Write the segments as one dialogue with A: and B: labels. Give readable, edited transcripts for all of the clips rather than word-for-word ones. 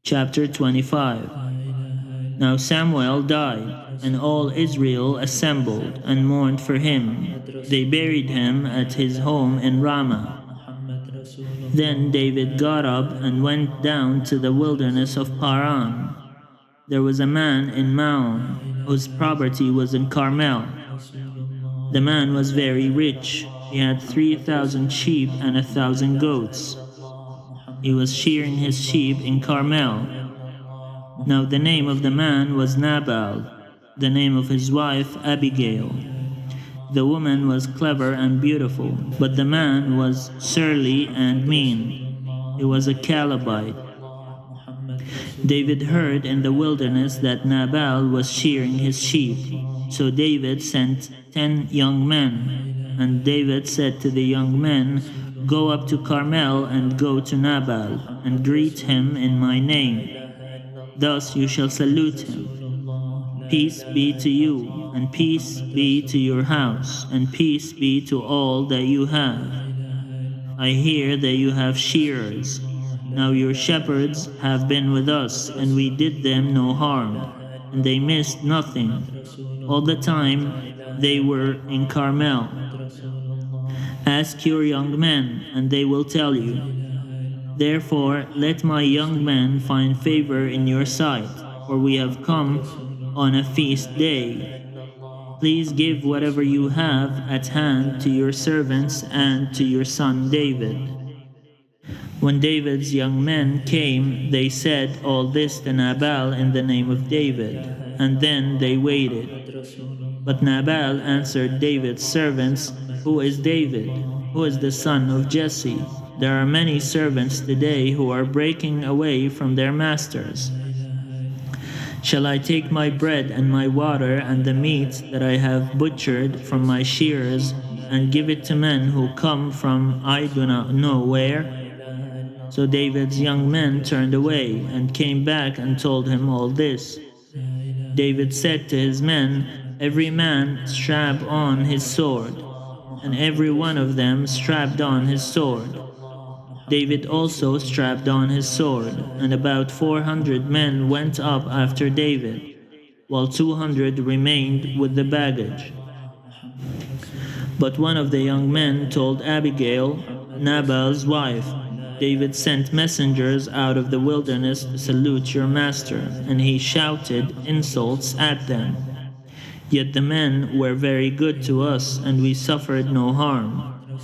A: Chapter 25. Now Samuel died, and all Israel assembled and mourned for him. They buried him at his home in Ramah. Then David got up and went down to the wilderness of Paran. There was a man in Maon, whose property was in Carmel. The man was very rich. He had 3,000 sheep and 1,000 goats. He was shearing his sheep in Carmel. Now the name of the man was Nabal, the name of his wife Abigail. The woman was clever and beautiful, but the man was surly and mean. He was a Calebite. David heard in the wilderness that Nabal was shearing his sheep. So David sent 10 young men. And David said to the young men, "Go up to Carmel and go to Nabal, and greet him in my name. Thus you shall salute him. Peace be to you, and peace be to your house, and peace be to all that you have. I hear that you have shearers. Now your shepherds have been with us, and we did them no harm, and they missed nothing all the time they were in Carmel. Ask your young men, and they will tell you. Therefore, let my young men find favor in your sight, for we have come on a feast day. Please give whatever you have at hand to your servants and to your son David." When David's young men came, they said all this to Nabal in the name of David, and then they waited. But Nabal answered David's servants, "Who is David? Who is the son of Jesse? There are many servants today who are breaking away from their masters. Shall I take my bread and my water and the meat that I have butchered from my shearers and give it to men who come from I do not know where?" So David's young men turned away and came back and told him all this. David said to his men, "Every man strap on his sword." And every one of them strapped on his sword. David also strapped on his sword, and about 400 men went up after David, while 200 remained with the baggage. But one of the young men told Abigail, Nabal's wife, "David sent messengers out of the wilderness to salute your master," and he shouted insults at them. Yet the men were very good to us, and we suffered no harm,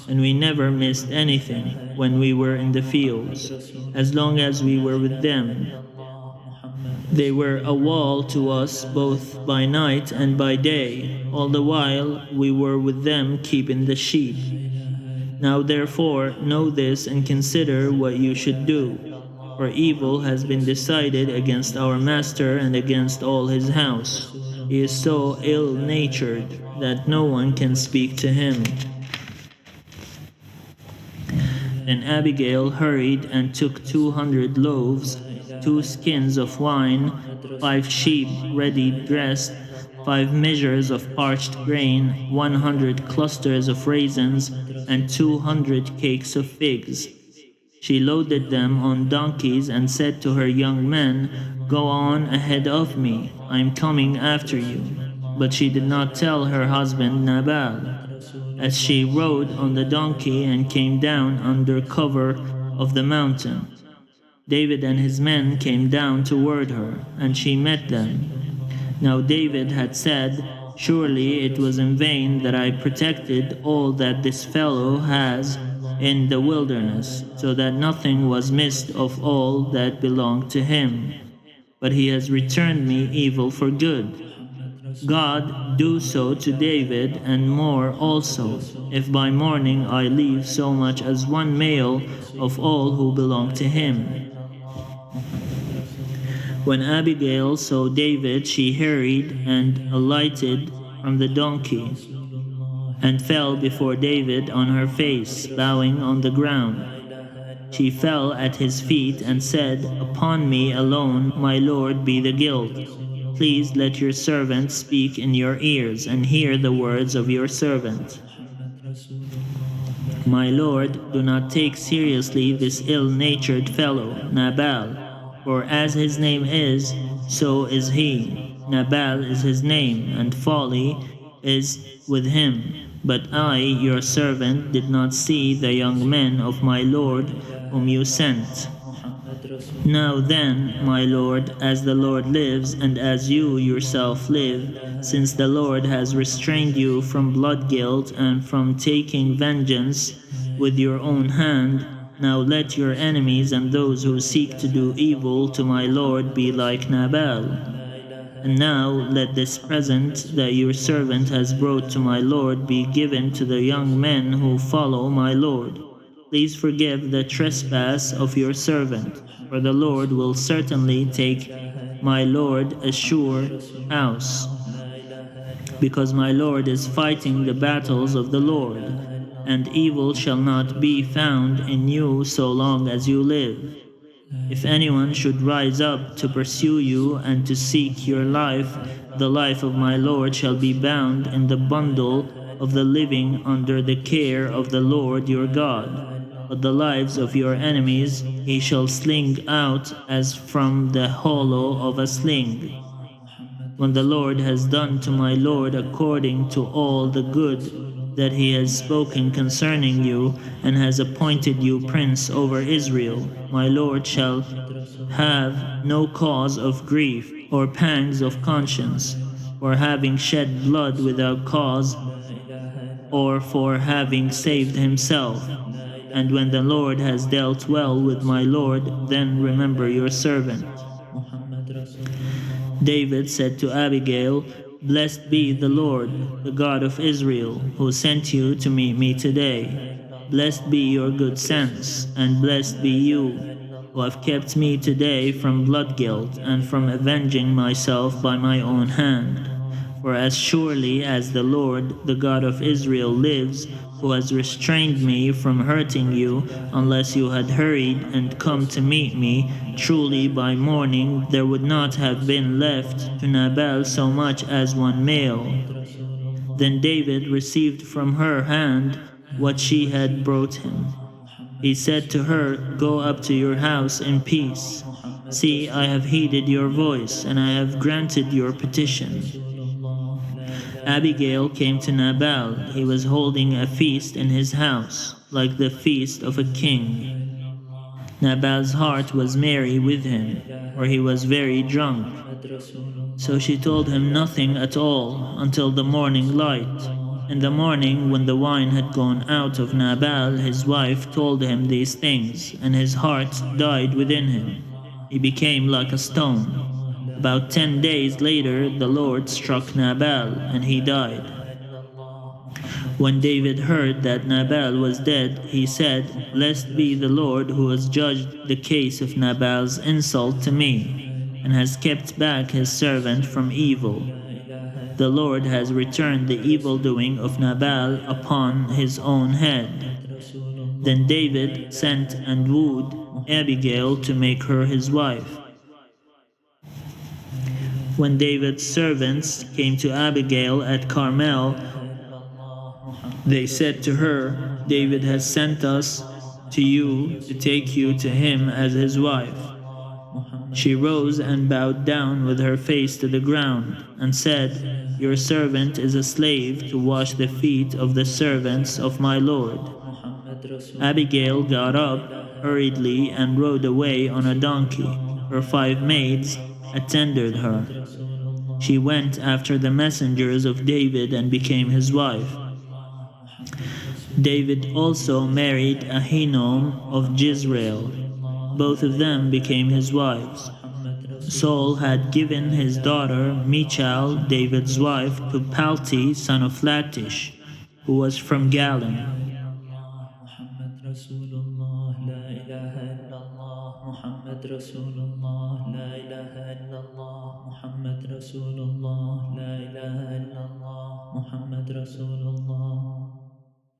A: and we never missed anything when we were in the fields, as long as we were with them. They were a wall to us both by night and by day, all the while we were with them keeping the sheep. Now therefore know this and consider what you should do, for evil has been decided against our master and against all his house. He is so ill-natured that no one can speak to him." Then Abigail hurried and took 200 loaves, 2 skins of wine, 5 sheep ready dressed, 5 measures of parched grain, 100 clusters of raisins, and 200 cakes of figs. She loaded them on donkeys and said to her young men, "Go on ahead of me, I am coming after you." But she did not tell her husband Nabal. As she rode on the donkey and came down under cover of the mountain, David and his men came down toward her, and she met them. Now David had said, "Surely it was in vain that I protected all that this fellow has in the wilderness, so that nothing was missed of all that belonged to him. But he has returned me evil for good. God do so to David and more also, if by morning I leave so much as one male of all who belong to him." When Abigail saw David, she hurried and alighted from the donkey, and fell before David on her face, bowing on the ground. She fell at his feet and said, "Upon me alone, my lord, be the guilt. Please let your servant speak in your ears, and hear the words of your servant. My lord, do not take seriously this ill-natured fellow, Nabal. For as his name is, so is he. Nabal is his name, and folly is with him. But I, your servant, did not see the young men of my Lord whom you sent. Now then, my Lord, as the Lord lives, and as you yourself live, since the Lord has restrained you from blood guilt and from taking vengeance with your own hand, now let your enemies and those who seek to do evil to my Lord be like Nabal. And now let this present that your servant has brought to my Lord be given to the young men who follow my Lord. Please forgive the trespass of your servant, for the Lord will certainly take my Lord a sure house, because my Lord is fighting the battles of the Lord, and evil shall not be found in you so long as you live. If anyone should rise up to pursue you and to seek your life, the life of my Lord shall be bound in the bundle of the living under the care of the Lord your God. But the lives of your enemies he shall sling out as from the hollow of a sling. When the Lord has done to my Lord according to all the good that he has spoken concerning you, and has appointed you prince over Israel, my Lord shall have no cause of grief or pangs of conscience for having shed blood without cause, or for having saved himself. And when the Lord has dealt well with my Lord, then remember your servant. David said to Abigail, Blessed be the Lord, the God of Israel, who sent you to meet me today. Blessed be your good sense, and blessed be you, who have kept me today from blood guilt and from avenging myself by my own hand. For as surely as the Lord, the God of Israel, lives, who has restrained me from hurting you, unless you had hurried and come to meet me, truly by morning there would not have been left to Nabal so much as one male. Then David received from her hand what she had brought him. He said to her, Go up to your house in peace. See, I have heeded your voice, and I have granted your petition. Abigail came to Nabal. He was holding a feast in his house, like the feast of a king. Nabal's heart was merry with him, for he was very drunk. So she told him nothing at all until the morning light. In the morning, when the wine had gone out of Nabal, his wife told him these things, and his heart died within him. He became like a stone. About 10 days later, the Lord struck Nabal, and he died. When David heard that Nabal was dead, he said, Blessed be the Lord who has judged the case of Nabal's insult to me, and has kept back his servant from evil. The Lord has returned the evil doing of Nabal upon his own head. Then David sent and wooed Abigail to make her his wife. When David's servants came to Abigail at Carmel, they said to her, David has sent us to you to take you to him as his wife. She rose and bowed down with her face to the ground, and said, Your servant is a slave to wash the feet of the servants of my Lord. Abigail got up hurriedly and rode away on a donkey. Her 5 maids attended her. She went after the messengers of David and became his wife. David also married Ahinoam of Jezreel. Both of them became his wives. Saul had given his daughter Michal, David's wife, to Palti, son of Lachish, who was from Galim. محمد رسول الله لا إله إلا الله محمد رسول الله لا إله إلا الله محمد رسول الله